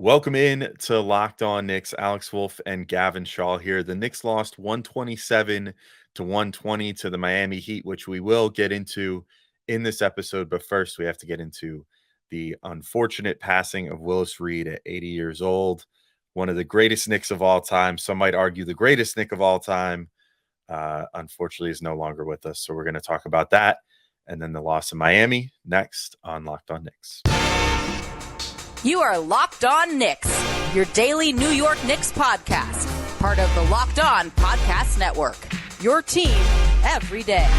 Welcome in to Locked On Knicks. Alex Wolf and Gavin Shaw here. The Knicks lost 127 to 120 to the Miami Heat, which we will get into in this episode. But first, we have to get into the unfortunate passing of Willis Reed at 80 years old. One of the greatest Knicks of all time. Some might argue the greatest Knick of all time. Unfortunately, is no longer with us. So we're going to talk about that. And then the loss of Miami next on Locked On Knicks. You are Locked On Knicks, your daily New York Knicks podcast, part of the Locked On Podcast Network, your team every day.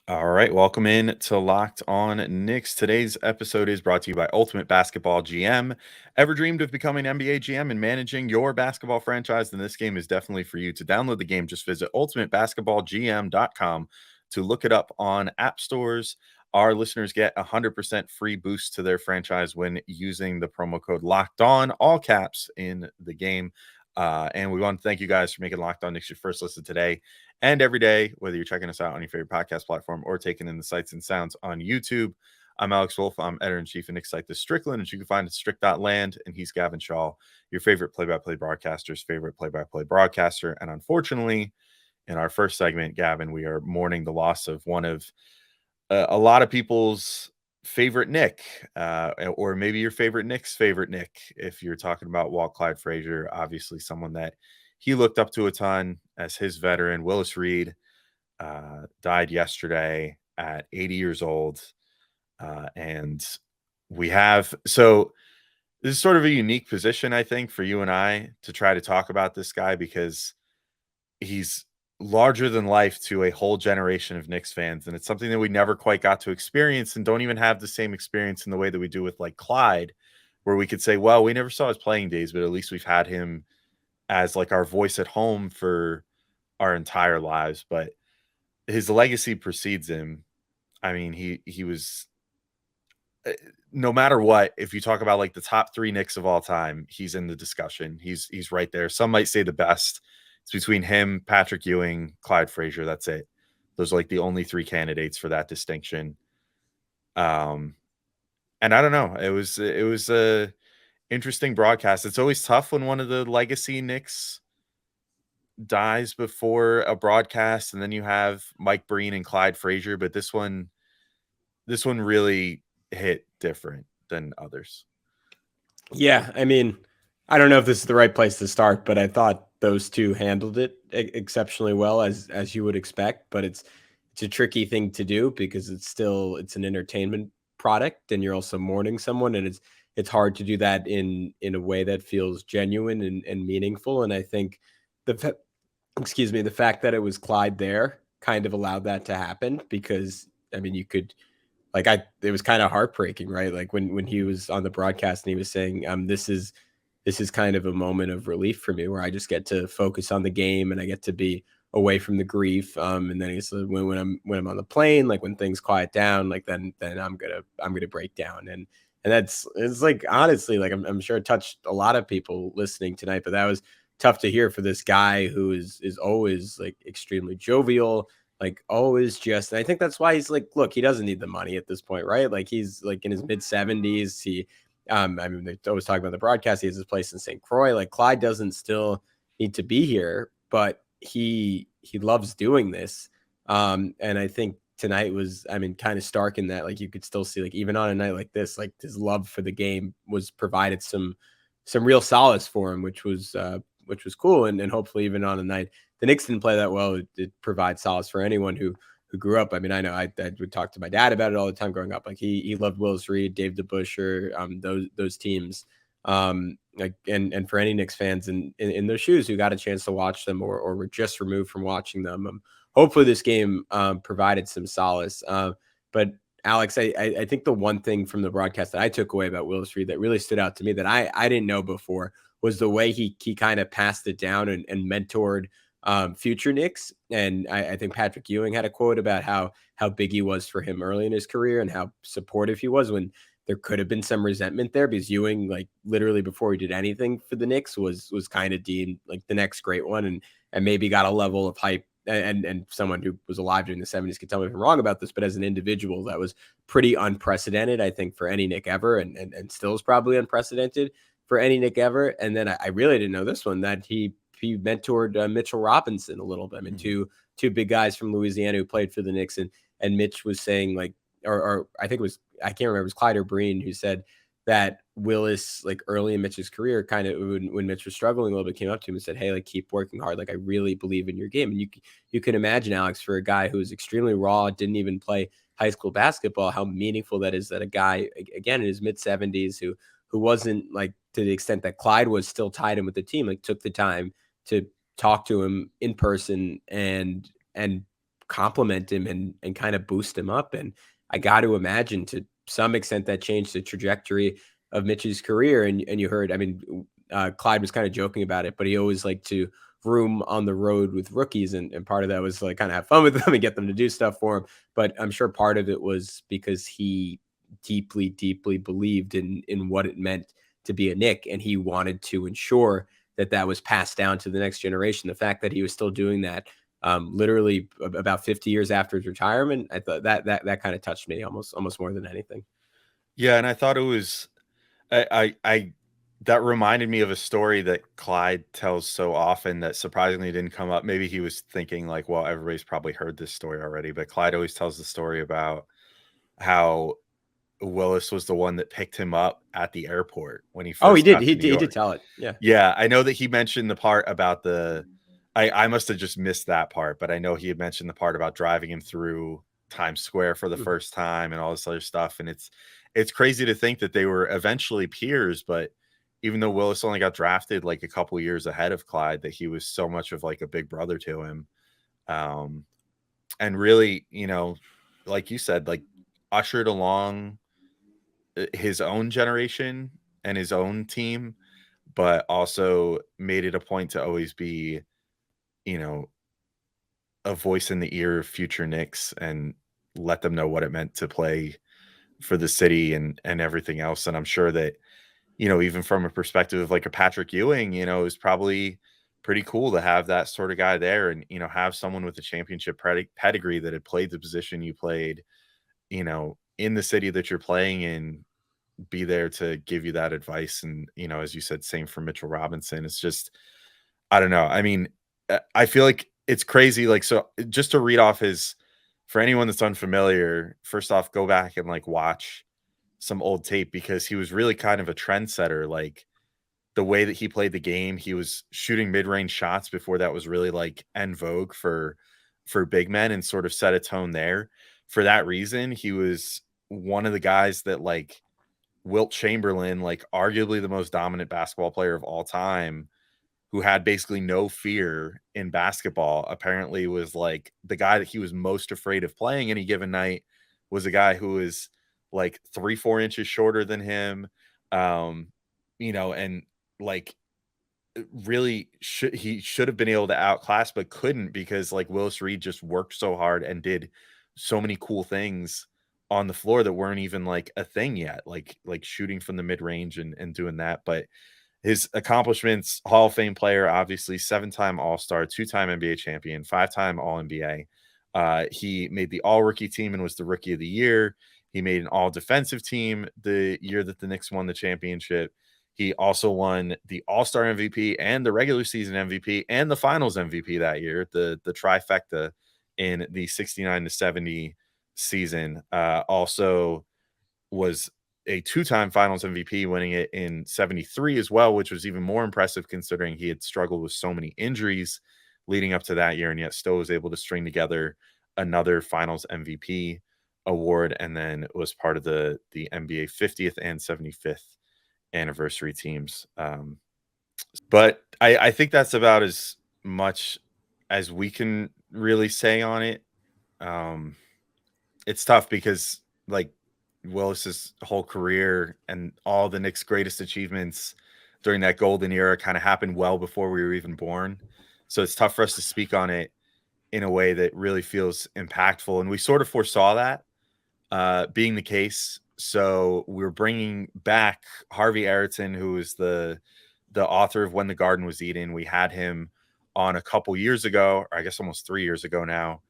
All right, welcome in to Locked On Knicks. Today's episode is brought to you by Ultimate Basketball GM. Ever dreamed of becoming NBA GM and managing your basketball franchise? Then this game is definitely for you. To download the game, just visit ultimatebasketballgm.com to look it up on app stores. Our listeners get 100% free boost to their franchise when using the promo code Locked On, all caps, in the game. And we want to thank you guys for making Locked On Knicks your first listen today and every day, whether you're checking us out on your favorite podcast platform or taking in the sights and sounds on YouTube. I'm Alex Wolf. I'm editor-in-chief of Knicks site, The Strickland, and you can find it at strick.land. And he's Gavin Shaw, your favorite play-by-play broadcaster's favorite play-by-play broadcaster. And unfortunately, in our first segment, Gavin, we are mourning the loss of one of a lot of people's favorite Knick, or maybe your favorite Knicks' favorite Knick, if you're talking about Walt Clyde Frazier, obviously someone that he looked up to a ton as his veteran. Willis Reed died yesterday at 80 years old. And we have, so this is sort of a unique position, I think, for you and I to try to talk about this guy because he's larger than life to a whole generation of Knicks fans. And it's something that we never quite got to experience and don't even have the same experience in the way that we do with like Clyde, where we could say, well, we never saw his playing days, but at least we've had him as like our voice at home for our entire lives. But his legacy precedes him. I mean, he was, no matter what, if you talk about like the top three Knicks of all time, he's in the discussion. He's right there. Some might say the best. It's between him, Patrick Ewing, Clyde Frazier. That's it. Those are like the only three candidates for that distinction. And I don't know. It was a interesting broadcast. It's always tough when one of the legacy Knicks dies before a broadcast, and then you have Mike Breen and Clyde Frazier. But this one really hit different than others. Yeah, I mean, I don't know if this is the right place to start, but I thought those two handled it exceptionally well, as you would expect. But it's a tricky thing to do because it's an entertainment product, and you're also mourning someone, and it's hard to do that in a way that feels genuine and meaningful. And I think the fact that it was Clyde there kind of allowed that to happen, because I mean, you could, like, it was kind of heartbreaking, right? Like when he was on the broadcast and he was saying, this is kind of a moment of relief for me where I just get to focus on the game and I get to be away from the grief. And then he said, when I'm on the plane, like when things quiet down, like then I'm gonna break down. And it's like, honestly, like I'm sure it touched a lot of people listening tonight, but that was tough to hear for this guy who is always like extremely jovial, like always just, and I think that's why he's like, look, he doesn't need the money at this point, right? Like he's like in his mid 70s. I mean, they always talk about the broadcast. He has his place in St. Croix. Like Clyde doesn't still need to be here, but he loves doing this. And I think tonight was, I mean, kind of stark in that, like you could still see, like even on a night like this, like his love for the game was provided some real solace for him, which was cool. And hopefully even on a night the Knicks didn't play that well, it provides solace for anyone who grew up. I mean, I know I would talk to my dad about it all the time growing up. Like he loved Willis Reed, Dave DeBusschere, those teams. Like and for any Knicks fans in their shoes who got a chance to watch them or were just removed from watching them, hopefully this game provided some solace. But Alex, I think the one thing from the broadcast that I took away about Willis Reed that really stood out to me that I didn't know before was the way he kind of passed it down and mentored future Knicks. And I think Patrick Ewing had a quote about how big he was for him early in his career and how supportive he was when there could have been some resentment there, because Ewing, like literally before he did anything for the Knicks, was kind of deemed like the next great one and maybe got a level of hype and someone who was alive during the 70s can tell me if I'm wrong about this, but as an individual, that was pretty unprecedented, I think, for any Knick ever, and still is probably unprecedented for any Knick ever. And then I really didn't know this one, that he mentored Mitchell Robinson a little bit. I mean, two big guys from Louisiana who played for the Knicks, and Mitch was saying, like, or I think it was, I can't remember, it was Clyde or Breen who said that Willis, like early in Mitch's career, kind of when Mitch was struggling a little bit, came up to him and said, "Hey, like, keep working hard. Like, I really believe in your game." And you can imagine, Alex, for a guy who was extremely raw, didn't even play high school basketball, how meaningful that is, that a guy, again, in his mid-70s, who wasn't, like, to the extent that Clyde was, still tied in with the team, like, took the time to talk to him in person and compliment him and kind of boost him up. And I got to imagine, to some extent, that changed the trajectory of Mitch's career. And you heard, I mean, Clyde was kind of joking about it, but he always liked to room on the road with rookies. And part of that was like kind of have fun with them and get them to do stuff for him. But I'm sure part of it was because he deeply, deeply believed in what it meant to be a Knick. And he wanted to ensure that was passed down to the next generation. The fact that he was still doing that, literally about 50 years after his retirement, I thought that kind of touched me almost more than anything. Yeah, and I thought it was, I that reminded me of a story that Clyde tells so often that surprisingly didn't come up. Maybe he was thinking like, well, everybody's probably heard this story already, but Clyde always tells the story about how Willis was the one that picked him up at the airport when he first he did. got to He New York. did tell it. Yeah. Yeah, I know that he mentioned the part about the, I must have just missed that part, but I know he had mentioned the part about driving him through Times Square for the first time and all this other stuff. And it's crazy to think that they were eventually peers, but even though Willis only got drafted like a couple years ahead of Clyde, that he was so much of like a big brother to him. And really, you know, like you said, like ushered along his own generation and his own team, but also made it a point to always be, you know, a voice in the ear of future Knicks and let them know what it meant to play for the city and everything else. And I'm sure that, you know, even from a perspective of like a Patrick Ewing, you know, it's probably pretty cool to have that sort of guy there and, you know, have someone with a championship pedigree that had played the position you played, you know, in the city that you're playing in, be there to give you that advice. And, you know, as you said, same for Mitchell Robinson. It's just, I don't know. I mean, I feel like it's crazy. Like, so just to read off his, for anyone that's unfamiliar, first off, go back and like watch some old tape because he was really kind of a trendsetter. Like the way that he played the game, he was shooting mid-range shots before that was really like en vogue for big men, and sort of set a tone there. For that reason, he was one of the guys that like Wilt Chamberlain, like arguably the most dominant basketball player of all time, who had basically no fear in basketball, apparently was like the guy that he was most afraid of playing any given night was a guy who was like 3-4 inches shorter than him. You know, and like really he should have been able to outclass, but couldn't, because like Willis Reed just worked so hard and did so many cool things on the floor that weren't even like a thing yet, like shooting from the mid range and doing that. But his accomplishments: Hall of Fame player, obviously 7-time All-Star, 2-time NBA champion, 5-time All-NBA. He made the All-Rookie team and was the Rookie of the Year. He made an All-Defensive team the year that the Knicks won the championship. He also won the All-Star MVP and the regular season MVP and the Finals MVP that year, the trifecta in the 69-70 season. Also was a 2-time Finals MVP, winning it in 73 as well, which was even more impressive considering he had struggled with so many injuries leading up to that year, and yet still was able to string together another Finals MVP award, and then was part of the NBA 50th and 75th anniversary teams. But I think that's about as much as we can really say on it. It's tough because like Willis's whole career and all the Knicks' greatest achievements during that golden era kind of happened well before we were even born. So it's tough for us to speak on it in a way that really feels impactful. And we sort of foresaw that being the case. So we're bringing back Harvey Ayrton, who is the author of When the Garden Was Eaten. We had him on a couple years ago, or I guess almost 3 years ago now,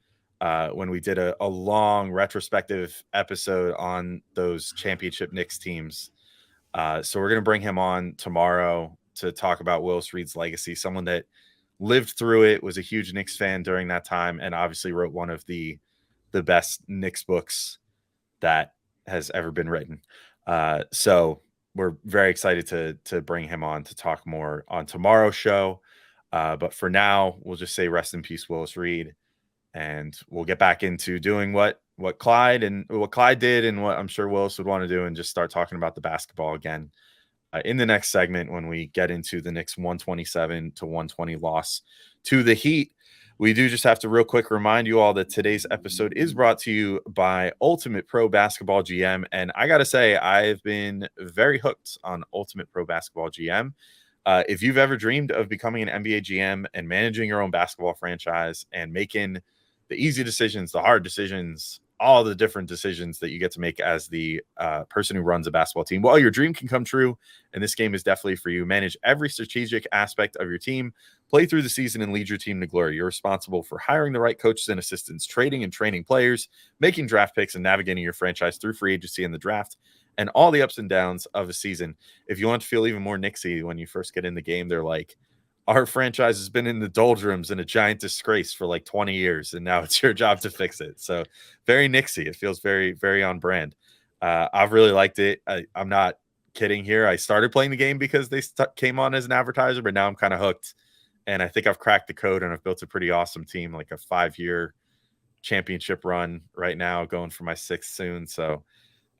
when we did a long retrospective episode on those championship Knicks teams. So we're going to bring him on tomorrow to talk about Willis Reed's legacy, someone that lived through it, was a huge Knicks fan during that time, and obviously wrote one of the best Knicks books that has ever been written. So we're very excited to bring him on to talk more on tomorrow's show. But for now, we'll just say rest in peace, Willis Reed, and we'll get back into doing what Clyde did and what I'm sure Willis would want to do, and just start talking about the basketball again in the next segment when we get into the Knicks 127-120 loss to the Heat. We do just have to real quick remind you all that today's episode is brought to you by Ultimate Pro Basketball GM. And I got to say, I've been very hooked on Ultimate Pro Basketball GM. If you've ever dreamed of becoming an NBA GM and managing your own basketball franchise and making the easy decisions, the hard decisions, all the different decisions that you get to make as the person who runs a basketball team, well, your dream can come true, and this game is definitely for you. Manage every strategic aspect of your team, play through the season, and lead your team to glory. You're responsible for hiring the right coaches and assistants, trading and training players, making draft picks, and navigating your franchise through free agency and the draft, and all the ups and downs of a season. If you want to feel even more Knicksy when you first get in the game, they're like, our franchise has been in the doldrums and a giant disgrace for like 20 years, and now it's your job to fix it. So very Knicksy. It feels very, very on brand. I've really liked it. I'm not kidding here. I started playing the game because they came on as an advertiser, but now I'm kind of hooked. And I think I've cracked the code, and I've built a pretty awesome team, like a 5-year championship run right now, going for my 6th soon. So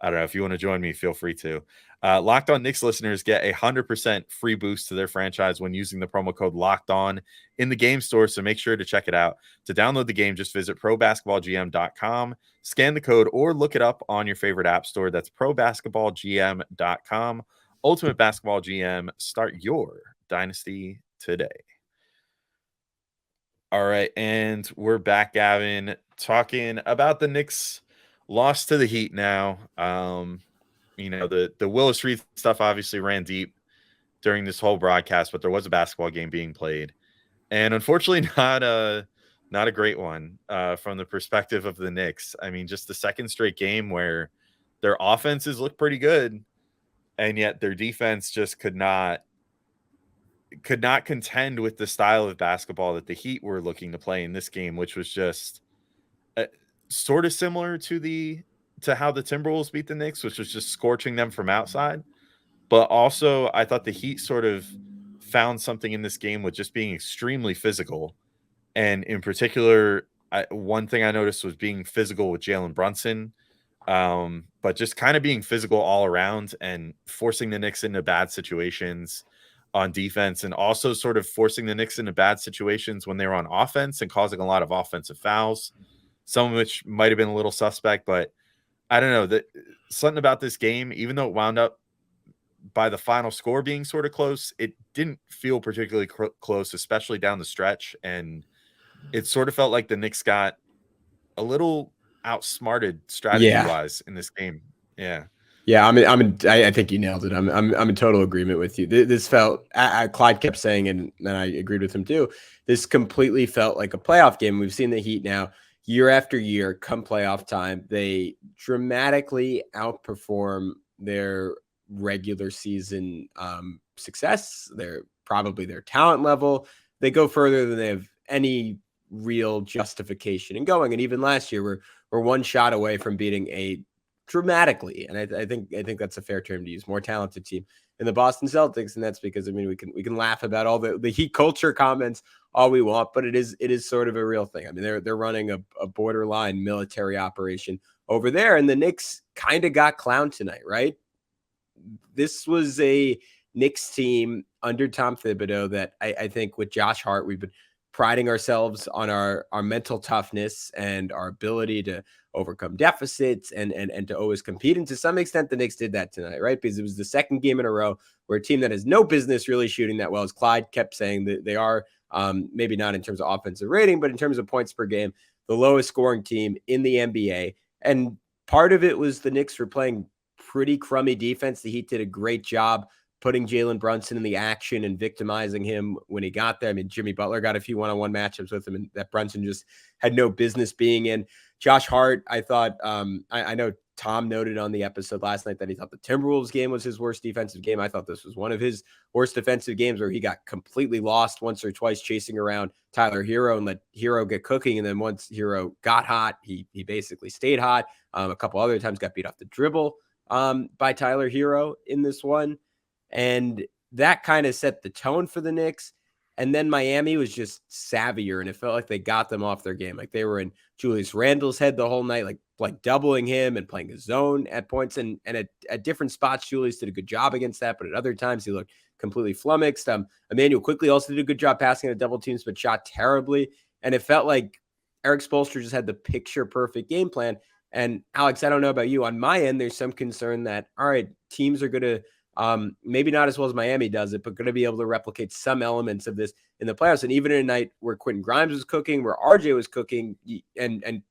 I don't know. If you want to join me, feel free to. Locked On Knicks listeners get 100% free boost to their franchise when using the promo code Locked On in the game store. So make sure to check it out. To download the game, just visit probasketballgm.com, scan the code, or look it up on your favorite app store. That's probasketballgm.com. Ultimate Basketball GM. Start your dynasty today. All right, and we're back, Gavin, talking about the Knicks lost to the Heat now. The Willis Reed stuff obviously ran deep during this whole broadcast, but there was a basketball game being played, and unfortunately not a great one from the perspective of the Knicks. I mean, just the second straight game where their offenses look pretty good, and yet their defense just could not contend with the style of basketball that the Heat were looking to play in this game, which was just sort of similar to how the Timberwolves beat the Knicks, which was just scorching them from outside. But also, I thought the Heat sort of found something in this game with just being extremely physical. And in particular, one thing I noticed was being physical with Jalen Brunson, but just kind of being physical all around and forcing the Knicks into bad situations on defense, and also sort of forcing the Knicks into bad situations when they were on offense and causing a lot of offensive fouls, some of which might have been a little suspect. But I don't know, that something about this game, even though it wound up by the final score being sort of close, it didn't feel particularly close, especially down the stretch. And it sort of felt like the Knicks got a little outsmarted strategy-wise in this game. Yeah. Yeah, I think you nailed it. I'm in total agreement with you. This felt, Clyde kept saying, and I agreed with him too, this completely felt like a playoff game. We've seen the Heat now year after year come playoff time. They dramatically outperform their regular season success. They're probably their talent level. They go further than they have any real justification in going. And even last year, we're one shot away from beating a dramatically, and I think that's a fair term to use, more talented team in the Boston Celtics. And that's because, I mean, we can laugh about all the Heat culture comments all we want, but it is sort of a real thing. I mean, they're running a borderline military operation over there, and the Knicks kind of got clowned tonight, right? This was a Knicks team under Tom Thibodeau that I think with Josh Hart, we've been priding ourselves on our mental toughness and our ability to overcome deficits and to always compete. And to some extent, the Knicks did that tonight, right? Because it was the second game in a row where a team that has no business really shooting that well, as Clyde kept saying, that they are maybe not in terms of offensive rating, but in terms of points per game, the lowest scoring team in the NBA. And part of it was the Knicks were playing pretty crummy defense. The Heat did a great job putting Jalen Brunson in the action and victimizing him when he got there. I mean, Jimmy Butler got a few one-on-one matchups with him, and that Brunson just had no business being in. Josh Hart, I thought, I know Tom noted on the episode last night that he thought the Timberwolves game was his worst defensive game. I thought this was one of his worst defensive games, where he got completely lost once or twice chasing around Tyler Hero and let Hero get cooking. And then once Hero got hot, he basically stayed hot. A couple other times got beat off the dribble by Tyler Hero in this one. And that kind of set the tone for the Knicks. And then Miami was just savvier, and it felt like they got them off their game. Like they were in Julius Randle's head the whole night, like doubling him and playing his zone at points. And at different spots, Julius did a good job against that, but at other times he looked completely flummoxed. Emmanuel quickly also did a good job passing at double teams, but shot terribly. And it felt like Eric Spoelstra just had the picture-perfect game plan. And Alex, I don't know about you. On my end, there's some concern that, all right, teams are going to, maybe not as well as Miami does it, but going to be able to replicate some elements of this in the playoffs. And even in a night where Quentin Grimes was cooking, where RJ was cooking, and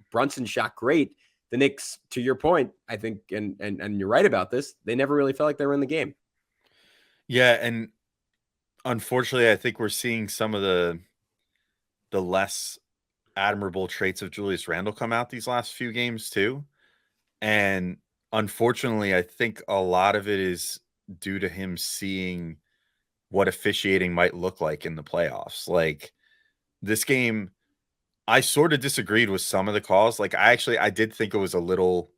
Brunson shot great, the Knicks, to your point, I think, and you're right about this, they never really felt like they were in the game. Yeah, and unfortunately, I think we're seeing some of the less admirable traits of Julius Randle come out these last few games too. And unfortunately, I think a lot of it is due to him seeing what officiating might look like in the playoffs. Like this game, I sort of disagreed with some of the calls. Like I did think it was a little,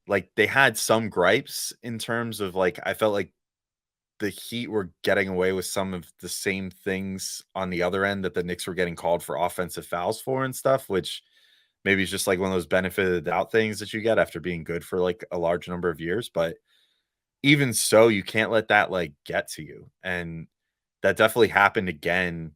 like they had some gripes in terms of, like, I felt like the Heat were getting away with some of the same things on the other end that the Knicks were getting called for offensive fouls for and stuff, which maybe it's just like one of those benefit of the doubt things that you get after being good for like a large number of years. But even so, you can't let that like get to you. And that definitely happened again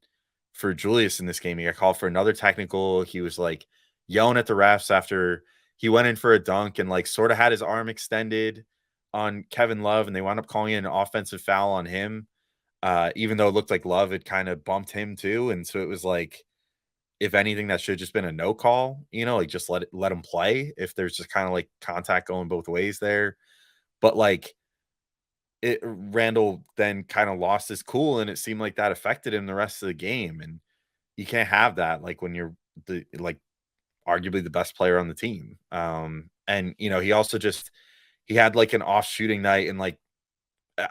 for Julius in this game. He got called for another technical. He was like yelling at the refs after he went in for a dunk and like sort of had his arm extended on Kevin Love, and they wound up calling in an offensive foul on him, even though it looked like Love had kind of bumped him too. And so it was like, if anything, that should have just been a no call, like just let him play if there's just kind of like contact going both ways there. But like Randle then kind of lost his cool, and it seemed like that affected him the rest of the game. And you can't have that like when you're the like arguably the best player on the team. And he also he had like an off shooting night, and like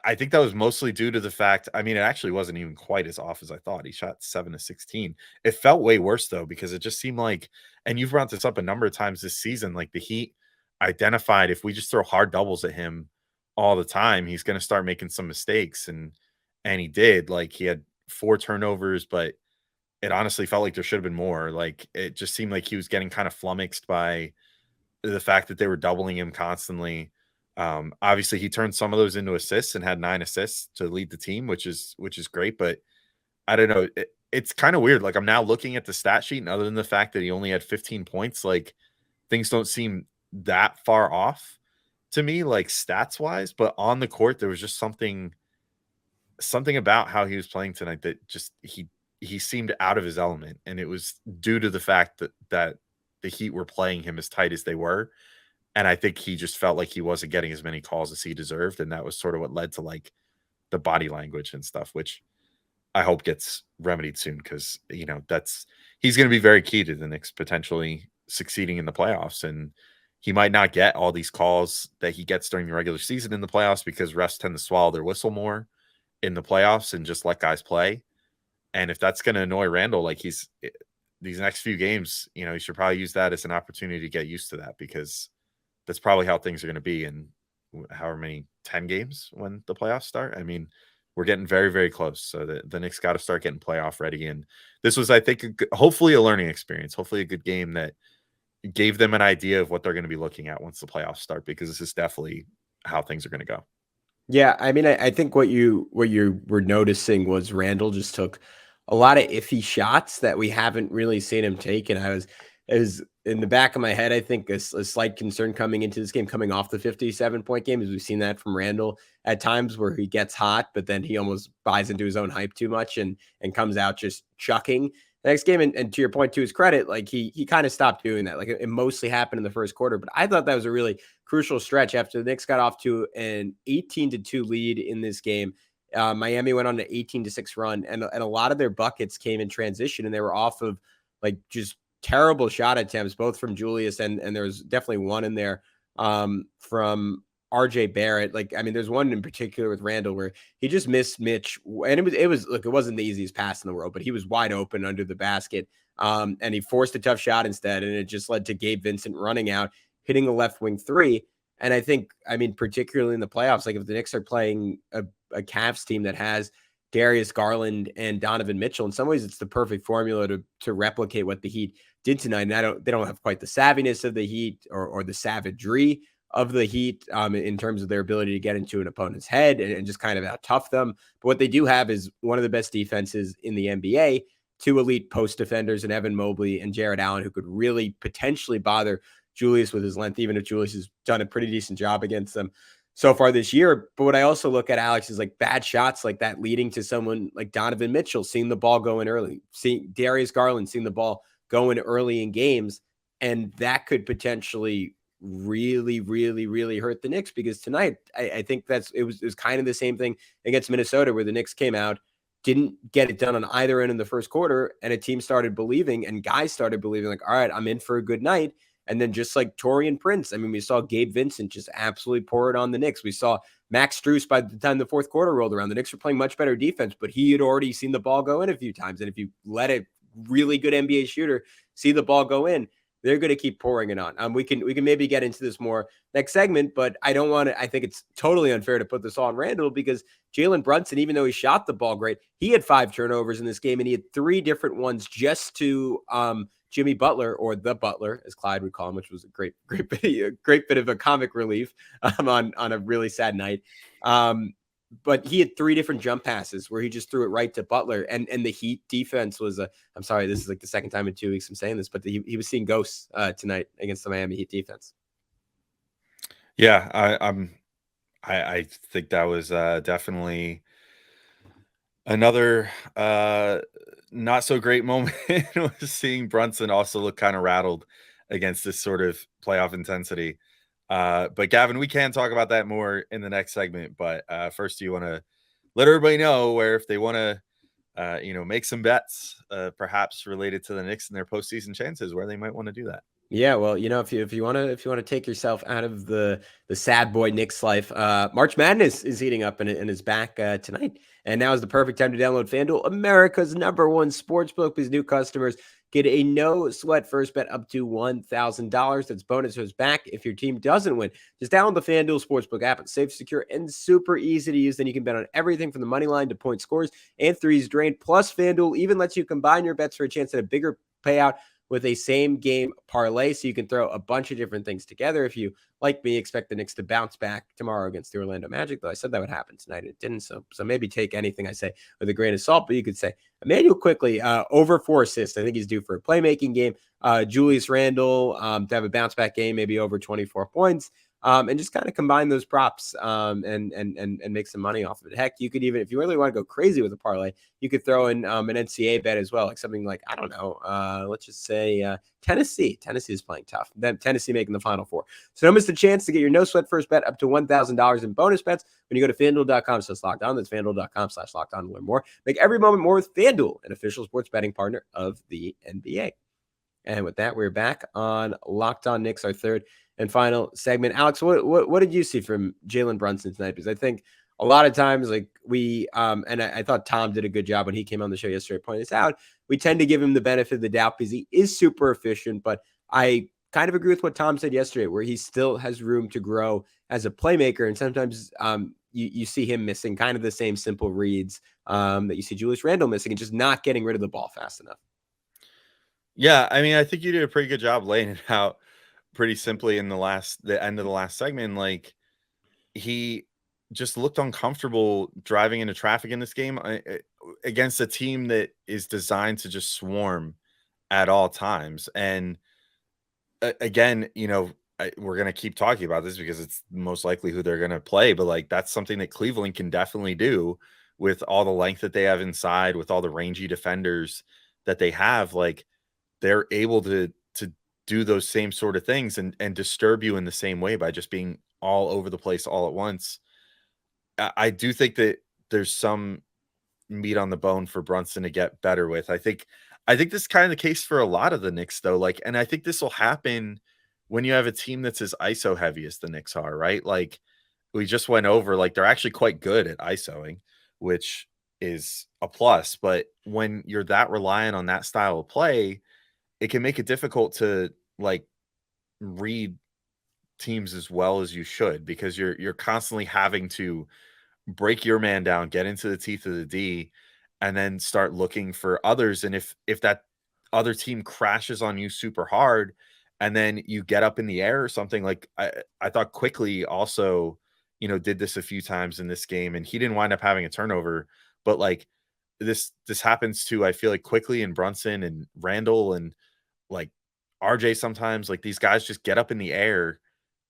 I think that was mostly due to the fact, I mean, it actually wasn't even quite as off as I thought. He shot 7 of 16. It felt way worse though, because it just seemed like, and you've brought this up a number of times this season, like the Heat identified if we just throw hard doubles at him all the time, he's going to start making some mistakes. And he did. Like he had 4 turnovers, but it honestly felt like there should have been more. Like it just seemed like he was getting kind of flummoxed by the fact that they were doubling him constantly. Obviously he turned some of those into assists and had 9 assists to lead the team, which is great. But I don't know. It's kind of weird. Like I'm now looking at the stat sheet, and other than the fact that he only had 15 points, like things don't seem that far off to me, like stats wise, but on the court, there was just something about how he was playing tonight that just, he seemed out of his element. And it was due to the fact that the Heat were playing him as tight as they were. And I think he just felt like he wasn't getting as many calls as he deserved. And that was sort of what led to like the body language and stuff, which I hope gets remedied soon. Cause he's going to be very key to the Knicks potentially succeeding in the playoffs. And he might not get all these calls that he gets during the regular season in the playoffs, because refs tend to swallow their whistle more in the playoffs and just let guys play. And if that's going to annoy Randle, like these next few games, he should probably use that as an opportunity to get used to that, because that's probably how things are going to be in however many 10 games when the playoffs start. I mean, we're getting very, very close. So the Knicks got to start getting playoff ready. And this was, I think, hopefully a learning experience, hopefully a good game that gave them an idea of what they're going to be looking at once the playoffs start, because this is definitely how things are going to go. Yeah, I mean, I think what you were noticing was Randle just took a lot of iffy shots that we haven't really seen him take, and it was in the back of my head, I think a slight concern coming into this game, coming off the 57-point game, as we've seen that from Randle at times where he gets hot, but then he almost buys into his own hype too much and comes out just chucking. next game, and to your point, to his credit, like he kind of stopped doing that. Like it mostly happened in the first quarter, but I thought that was a really crucial stretch after the Knicks got off to an 18-2 lead in this game. Miami went on an 18-6 run, and a lot of their buckets came in transition, and they were off of like just terrible shot attempts, both from Julius and there was definitely one in there from RJ Barrett. Like, I mean, there's one in particular with Randle where he just missed Mitch, and it wasn't the easiest pass in the world, but he was wide open under the basket. And he forced a tough shot instead, and it just led to Gabe Vincent running out, hitting a left wing three. And I think, I mean, particularly in the playoffs, like if the Knicks are playing a Cavs team that has Darius Garland and Donovan Mitchell, in some ways it's the perfect formula to replicate what the Heat did tonight. And they don't have quite the savviness of the Heat or the savagery of the Heat in terms of their ability to get into an opponent's head and just kind of out tough them. But what they do have is one of the best defenses in the NBA, two elite post defenders in Evan Mobley and Jared Allen, who could really potentially bother Julius with his length, even if Julius has done a pretty decent job against them so far this year. But what I also look at, Alex, is like bad shots like that leading to someone like Donovan Mitchell seeing the ball go in early, seeing Darius Garland seeing the ball go in early in games. And that could potentially really, really, really hurt the Knicks, because tonight I think it was kind of the same thing against Minnesota, where the Knicks came out, didn't get it done on either end in the first quarter, and a team started believing, and guys started believing, like, all right, I'm in for a good night. And then just like Taurean Prince, I mean, we saw Gabe Vincent just absolutely pour it on the Knicks. We saw Max Strus by the time the fourth quarter rolled around. The Knicks were playing much better defense, but he had already seen the ball go in a few times. And if you let a really good NBA shooter see the ball go in, they're going to keep pouring it on. We can maybe get into this more next segment, but I don't want to. I think it's totally unfair to put this all on Randle, because Jalen Brunson, even though he shot the ball great, he had 5 turnovers in this game, and he had 3 different ones just to Jimmy Butler, or the Butler, as Clyde would call him, which was a great bit of a comic relief on a really sad night. But he had 3 different jump passes where he just threw it right to Butler. And the Heat defense was I'm sorry, this is like the second time in 2 weeks I'm saying this, but he was seeing ghosts tonight against the Miami Heat defense. Yeah, I think that was definitely another not so great moment was seeing Brunson also look kind of rattled against this sort of playoff intensity. But Gavin, we can talk about that more in the next segment. But first, do you want to let everybody know where, if they want to, make some bets, perhaps related to the Knicks and their postseason chances, where they might want to do that? Yeah, well, if you want to take yourself out of the sad boy Knicks life, March Madness is heating up and is back tonight. And now is the perfect time to download FanDuel, America's #1 sportsbook, because new customers get a no sweat first bet up to $1,000. That's bonus back if your team doesn't win. Just download the FanDuel Sportsbook app. It's safe, secure, and super easy to use. Then you can bet on everything from the money line to point scores and threes drained. Plus, FanDuel even lets you combine your bets for a chance at a bigger payout with a same game parlay, so you can throw a bunch of different things together. If you, like me, expect the Knicks to bounce back tomorrow against the Orlando Magic, though I said that would happen tonight, it didn't. So maybe take anything I say with a grain of salt. But you could say Emmanuel quickly over 4 assists. I think he's due for a playmaking game. Julius Randle to have a bounce back game, maybe over 24 points. And just kind of combine those props and make some money off of it. Heck, you could even, if you really want to go crazy with a parlay, you could throw in an NCAA bet as well, like something like, I don't know, let's just say Tennessee. Tennessee is playing tough. Then Tennessee making the Final Four. So don't miss the chance to get your no sweat first bet up to $1,000 in bonus bets when you go to FanDuel.com/lockedon. That's FanDuel.com/lockedon to learn more. Make every moment more with FanDuel, an official sports betting partner of the NBA. And with that, we're back on Locked On Knicks, our third and final segment. Alex, what did you see from Jalen Brunson tonight? Because I think a lot of times, like I thought Tom did a good job when he came on the show yesterday, pointing this out. We tend to give him the benefit of the doubt because he is super efficient, but I kind of agree with what Tom said yesterday, where he still has room to grow as a playmaker. And sometimes you see him missing kind of the same simple reads that you see Julius Randle missing, and just not getting rid of the ball fast enough. Yeah, I mean, I think you did a pretty good job laying it out pretty simply in the end of the last segment. Like, he just looked uncomfortable driving into traffic in this game against a team that is designed to just swarm at all times. And again, we're going to keep talking about this because it's most likely who they're going to play, but like, that's something that Cleveland can definitely do with all the length that they have inside, with all the rangy defenders that they have, like they're able to do those same sort of things and disturb you in the same way by just being all over the place all at once. I do think that there's some meat on the bone for Brunson to get better with. I think this is kind of the case for a lot of the Knicks though. Like, and I think this will happen when you have a team that's as ISO heavy as the Knicks are, right? Like we just went over, like they're actually quite good at ISOing, which is a plus. But when you're that reliant on that style of play, it can make it difficult to like read teams as well as you should, because you're constantly having to break your man down, get into the teeth of the D, and then start looking for others. And if that other team crashes on you super hard, and then you get up in the air or something, like I thought Quickly also, did this a few times in this game, and he didn't wind up having a turnover, but like this happens to, I feel like, Quickly and Brunson and Randle and like RJ sometimes. Like these guys just get up in the air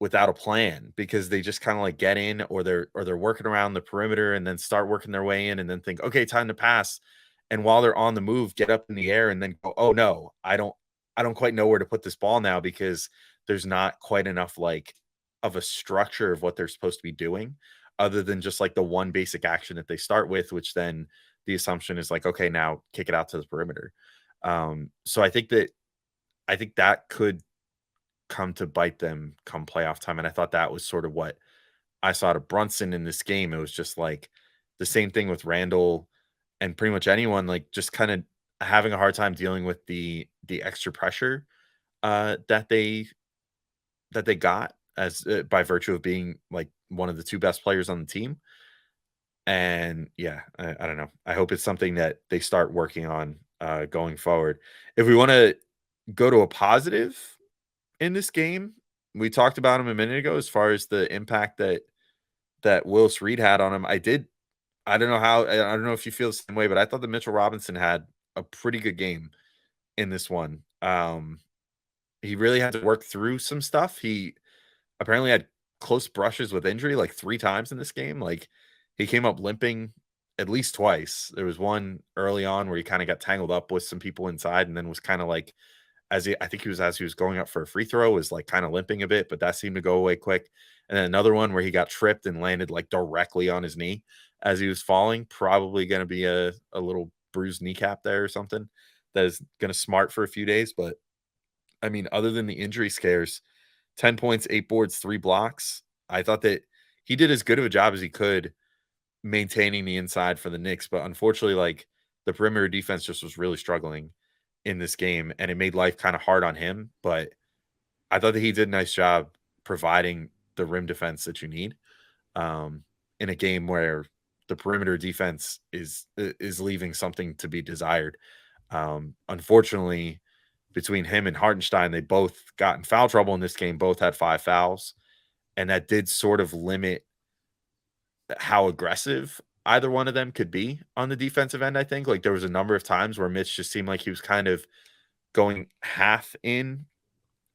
without a plan because they just kind of like get in, or they're working around the perimeter and then start working their way in and then think, okay, time to pass. And while they're on the move, get up in the air and then go, oh no, I don't quite know where to put this ball now, because there's not quite enough like of a structure of what they're supposed to be doing, other than just like the one basic action that they start with, which then the assumption is like, okay, now kick it out to the perimeter. So I think that could come to bite them come playoff time. And I thought that was sort of what I saw to Brunson in this game. It was just like the same thing with Randle and pretty much anyone, like just kind of having a hard time dealing with the extra pressure that they got as by virtue of being like one of the two best players on the team. And yeah, I don't know. I hope it's something that they start working on going forward. If we want to go to a positive in this game, we talked about him a minute ago as far as the impact that Willis Reed had on him. I don't know if you feel the same way, but I thought that Mitchell Robinson had a pretty good game in this one. He really had to work through some stuff. He apparently had close brushes with injury like 3 times in this game. Like he came up limping at least twice. There was one early on where he kind of got tangled up with some people inside and then was kind of like, as he was going up for a free throw, was like kind of limping a bit, but that seemed to go away quick. And then another one where he got tripped and landed like directly on his knee as he was falling, probably going to be a little bruised kneecap there or something that is going to smart for a few days. But I mean, other than the injury scares, 10 points, 8 boards, 3 blocks. I thought that he did as good of a job as he could maintaining the inside for the Knicks, but unfortunately, like the perimeter defense just was really struggling in this game, and it made life kind of hard on him. But I thought that he did a nice job providing the rim defense that you need in a game where the perimeter defense is leaving something to be desired. Unfortunately, between him and Hartenstein, they both got in foul trouble in this game. Both had 5 fouls, and that did sort of limit how aggressive either one of them could be on the defensive end. I think like there was a number of times where Mitch just seemed like he was kind of going half in.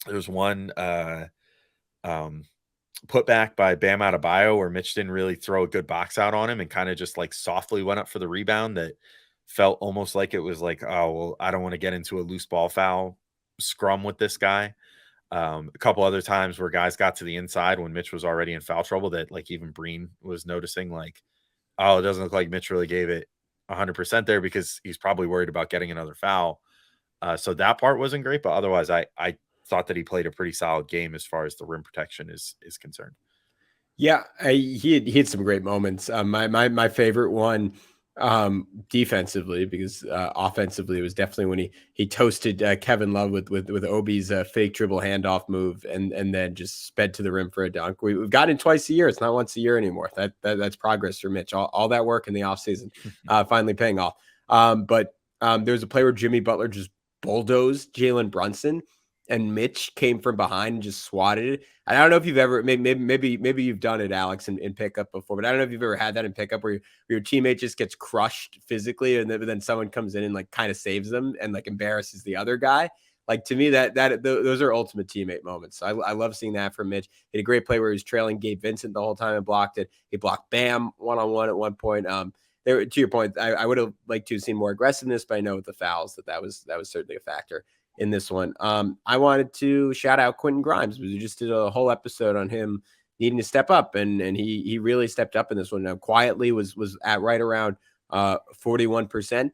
There was one put back by Bam Adebayo where Mitch didn't really throw a good box out on him and kind of just like softly went up for the rebound that felt almost like it was like, oh, well, I don't want to get into a loose ball foul scrum with this guy. A couple other times where guys got to the inside when Mitch was already in foul trouble that like even Breen was noticing like, oh, it doesn't look like Mitch really gave it 100% there because he's probably worried about getting another foul. So that part wasn't great, but otherwise I thought that he played a pretty solid game as far as the rim protection is concerned. Yeah, he had some great moments. My favorite one defensively, because offensively it was definitely when he toasted Kevin Love with Obi's fake dribble handoff move and then just sped to the rim for a dunk. We've got it twice a year. It's not once a year anymore. That's progress for Mitch. All that work in the offseason finally paying off. But there was a play where Jimmy Butler just bulldozed Jalen Brunson, and Mitch came from behind and just swatted it. I don't know if you've ever maybe you've done it, Alex, in pickup before, but I don't know if you've ever had that in pickup where your teammate just gets crushed physically and then someone comes in and like kind of saves them and like embarrasses the other guy. Like to me, those are ultimate teammate moments. So I love seeing that from Mitch. He had a great play where he was trailing Gabe Vincent the whole time and blocked it. He blocked Bam one-on-one at one point. there, to your point, I would have liked to have seen more aggressiveness, but I know with the fouls that was certainly a factor in this one. I wanted to shout out Quentin Grimes, because we just did a whole episode on him needing to step up, and he really stepped up in this one. Now, quietly was at right around 41%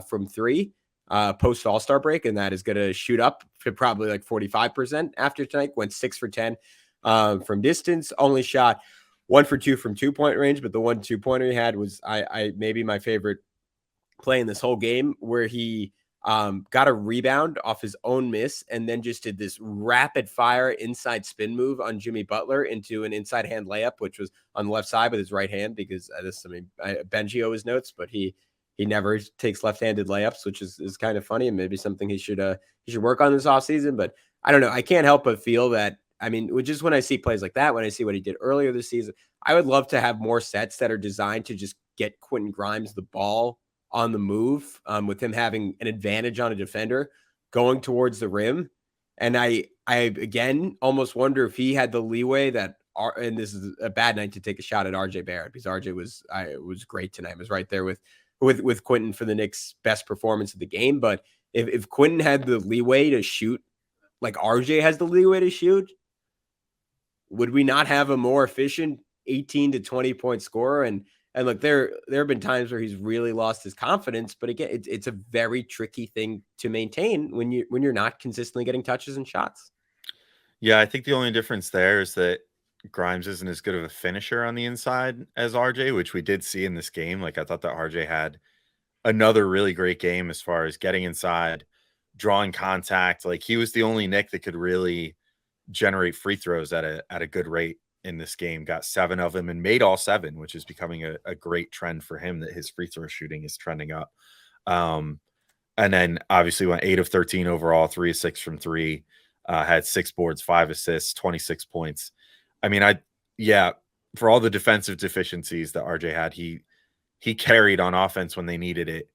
from three post All-Star break, and that is going to shoot up to probably like 45% after tonight. Went 6 for 10 from distance, only shot 1 for 2 from 2-point range, but the 1 2-pointer he had was I maybe my favorite play in this whole game, where he got a rebound off his own miss and then just did this rapid fire inside spin move on Jimmy Butler into an inside hand layup, which was on the left side with his right hand, because Benji always notes, but he never takes left-handed layups, which is kind of funny, and maybe something he should work on this offseason. But I don't know. I can't help but feel that, I mean, just when I see plays like that, when I see what he did earlier this season, I would love to have more sets that are designed to just get Quentin Grimes the ball on the move, with him having an advantage on a defender going towards the rim. And I again almost wonder if he had the leeway that, and this is a bad night to take a shot at RJ Barrett, because RJ was great tonight. Was right there with Quentin for the Knicks' best performance of the game. But if Quentin had the leeway to shoot like RJ has the leeway to shoot, would we not have a more efficient 18 to 20 point scorer? And look, there have been times where he's really lost his confidence, but again, it's a very tricky thing to maintain when you're not consistently getting touches and shots. Yeah, I think the only difference there is that Grimes isn't as good of a finisher on the inside as RJ, which we did see in this game. Like, I thought that RJ had another really great game as far as getting inside, drawing contact. Like, he was the only Knick that could really generate free throws at a good rate in this game. Got 7 of them and made all 7, which is becoming a great trend for him, that his free throw shooting is trending up. And then obviously went 8 of 13 overall, 3 of 6 from 3, had 6 boards, 5 assists, 26 points. I mean, for all the defensive deficiencies that RJ had, he carried on offense when they needed it.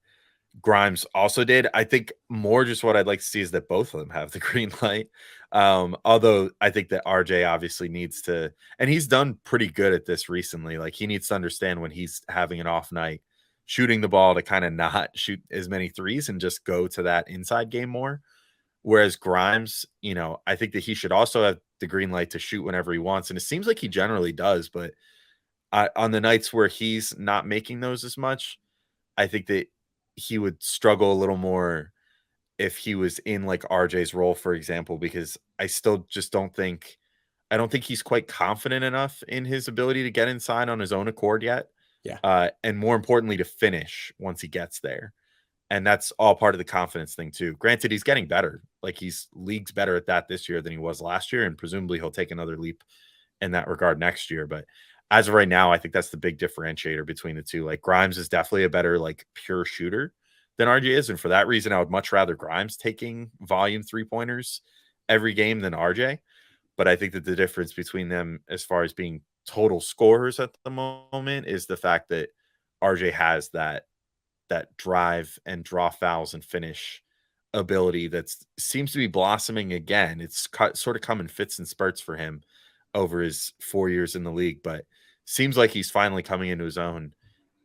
Grimes also did. I think more just what I'd like to see is that both of them have the green light. Although I think that RJ obviously needs to, and he's done pretty good at this recently. Like, he needs to understand when he's having an off night, shooting the ball, to kind of not shoot as many threes and just go to that inside game more. Whereas Grimes, I think that he should also have the green light to shoot whenever he wants. And it seems like he generally does, but on the nights where he's not making those as much, I think that he would struggle a little more if he was in like RJ's role, for example, because I still just don't think he's quite confident enough in his ability to get inside on his own accord yet. Yeah. And more importantly, to finish once he gets there. And that's all part of the confidence thing too. Granted, he's getting better. Like, he's leagues better at that this year than he was last year. And presumably he'll take another leap in that regard next year. But as of right now, I think that's the big differentiator between the two. Like, Grimes is definitely a better, like, pure shooter than RJ is. And for that reason, I would much rather Grimes taking volume 3-pointers every game than RJ. But I think that the difference between them as far as being total scorers at the moment is the fact that RJ has that drive and draw fouls and finish ability that seems to be blossoming again. It's sort of come in fits and spurts for him over his 4 years in the league, but seems like he's finally coming into his own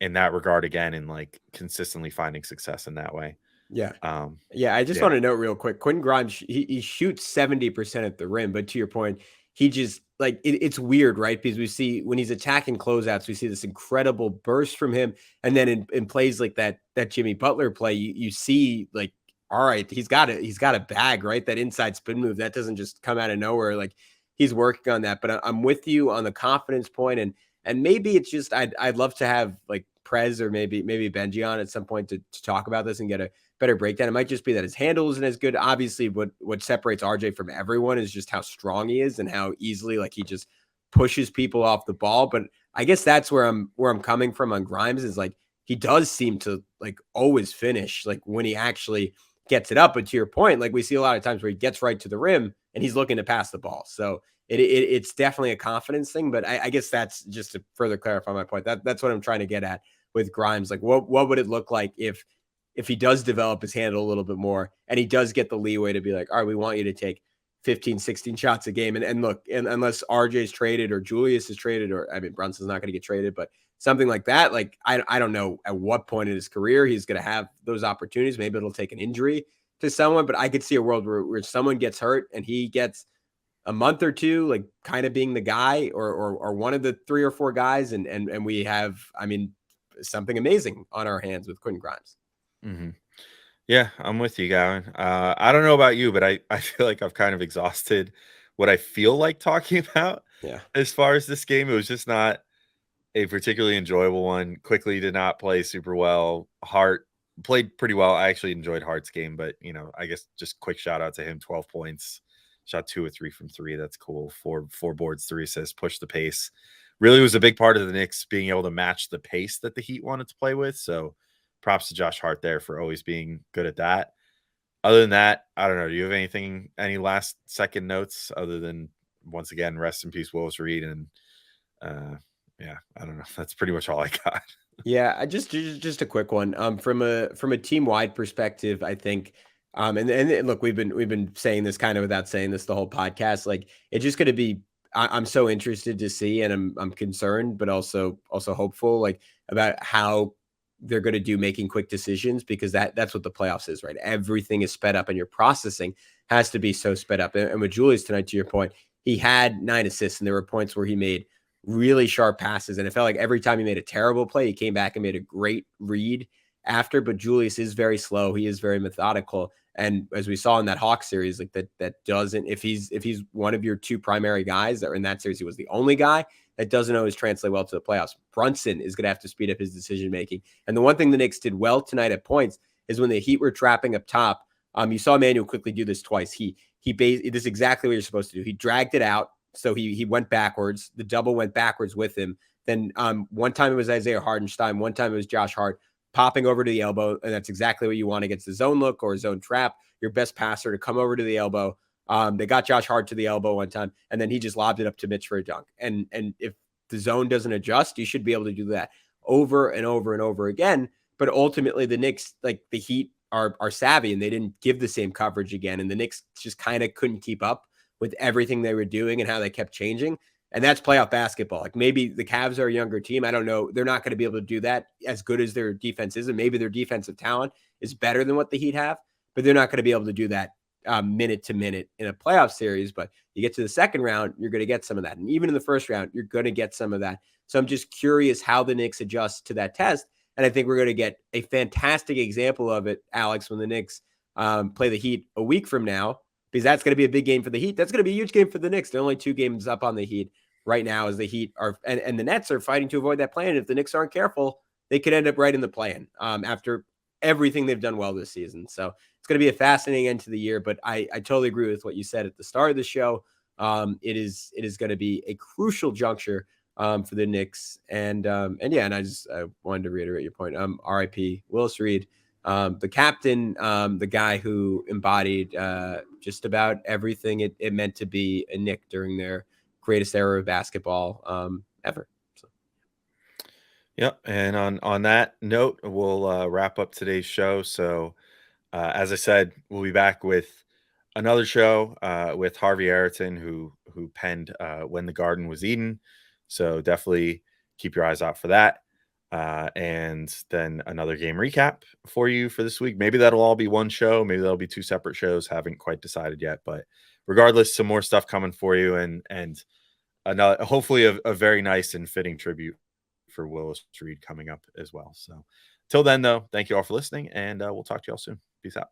in that regard again, and like consistently finding success in that way. Yeah. I just want to note real quick, Quentin Grimes, he shoots 70% at the rim, but to your point, he just like, it's weird, right? Because we see when he's attacking closeouts, we see this incredible burst from him. And then in plays like that Jimmy Butler play, you see like, all right, he's got a bag, right? That inside spin move, that doesn't just come out of nowhere. Like, he's working on that. But I'm with you on the confidence point, and maybe it's just I'd love to have like Prez or maybe Benji on at some point to talk about this and get a better breakdown. It might just be that his handle isn't as good. Obviously, what separates RJ from everyone is just how strong he is and how easily like he just pushes people off the ball. But I guess that's where I'm coming from on Grimes, is like, he does seem to like always finish like when he actually gets it up. But to your point, like, we see a lot of times where he gets right to the rim and he's looking to pass the ball. So it's definitely a confidence thing. But I guess that's just to further clarify my point. That's what I'm trying to get at with Grimes. Like, what would it look like if he does develop his handle a little bit more and he does get the leeway to be like, all right, we want you to take 15, 16 shots a game. And look, unless RJ's traded or Julius is traded, or I mean, Brunson's not going to get traded, but something like that, like I don't know at what point in his career he's going to have those opportunities. Maybe it'll take an injury to someone, but I could see a world where someone gets hurt and he gets a month or two, like kind of being the guy or one of the 3 or 4 guys. And we have, I mean, something amazing on our hands with Quentin Grimes. Mm-hmm. Yeah, I'm with you, Gavin. I don't know about you, but I feel like I've kind of exhausted what I feel like talking about. Yeah. As far as this game, it was just not a particularly enjoyable one. Quickly did not play super well. Hart played pretty well. I actually enjoyed Hart's game, but I guess just quick shout out to him. 12 points, shot 2 or 3 from 3. That's cool. Four boards, 3 assists, pushed the pace. Really was a big part of the Knicks being able to match the pace that the Heat wanted to play with. So props to Josh Hart there for always being good at that. Other than that, I don't know. Do you have any last second notes other than, once again, rest in peace, Willis Reed? And yeah, I don't know. That's pretty much all I got. Yeah, just a quick one. From a team wide perspective, I think, and look, we've been saying this kind of without saying this the whole podcast. Like, it's just going to be. I'm so interested to see, and I'm concerned, but also hopeful, like about how they're going to do making quick decisions, because that's what the playoffs is, right? Everything is sped up, and your processing has to be so sped up. And with Julius tonight, to your point, he had 9 assists, and there were points where he made really sharp passes, and it felt like every time he made a terrible play, he came back and made a great read after. But Julius is very slow. He is very methodical. And as we saw in that Hawks series, like that doesn't, if he's one of your 2 primary guys that were in that series, he was the only guy, that doesn't always translate well to the playoffs. Brunson is going to have to speed up his decision-making. And the one thing the Knicks did well tonight at points is when the Heat were trapping up top, you saw Emmanuel quickly do this twice. This is exactly what you're supposed to do. He dragged it out. So he went backwards. The double went backwards with him. Then one time it was Isaiah Hartenstein. One time it was Josh Hart popping over to the elbow. And that's exactly what you want against the zone look or zone trap. Your best passer to come over to the elbow. They got Josh Hart to the elbow one time, and then he just lobbed it up to Mitch for a dunk. And if the zone doesn't adjust, you should be able to do that over and over and over again. But ultimately, the Knicks, like the Heat, are savvy, and they didn't give the same coverage again. And the Knicks just kind of couldn't keep up with everything they were doing and how they kept changing. And that's playoff basketball. Like, maybe the Cavs are a younger team. I don't know. They're not going to be able to do that as good as their defense is. And maybe their defensive talent is better than what the Heat have, but they're not going to be able to do that minute to minute in a playoff series. But you get to the second round, you're going to get some of that. And even in the first round, you're going to get some of that. So I'm just curious how the Knicks adjust to that test. And I think we're going to get a fantastic example of it, Alex, when the Knicks play the Heat a week from now, because that's going to be a big game for the Heat. That's going to be a huge game for the Knicks. They're only 2 games up on the Heat right now, as the Heat are, and the Nets are fighting to avoid that play-in. If the Knicks aren't careful, they could end up right in the play-in after everything they've done well this season. So it's going to be a fascinating end to the year, but I totally agree with what you said at the start of the show. It is going to be a crucial juncture for the Knicks. And yeah, and I wanted to reiterate your point. RIP Willis Reed, the captain, the guy who embodied just about everything it meant to be a Knick during their greatest era of basketball ever. So. Yep. And on that note, we'll wrap up today's show. So as I said, we'll be back with another show with Harvey Ayrton, who penned When the Garden Was Eden. So definitely keep your eyes out for that. And then another game recap for you for this week. Maybe that'll all be one show. Maybe that'll be 2 separate shows. Haven't quite decided yet. But regardless, some more stuff coming for you. And another, hopefully a very nice and fitting tribute for Willis Reed coming up as well. So till then, though, thank you all for listening. And we'll talk to you all soon. Peace out.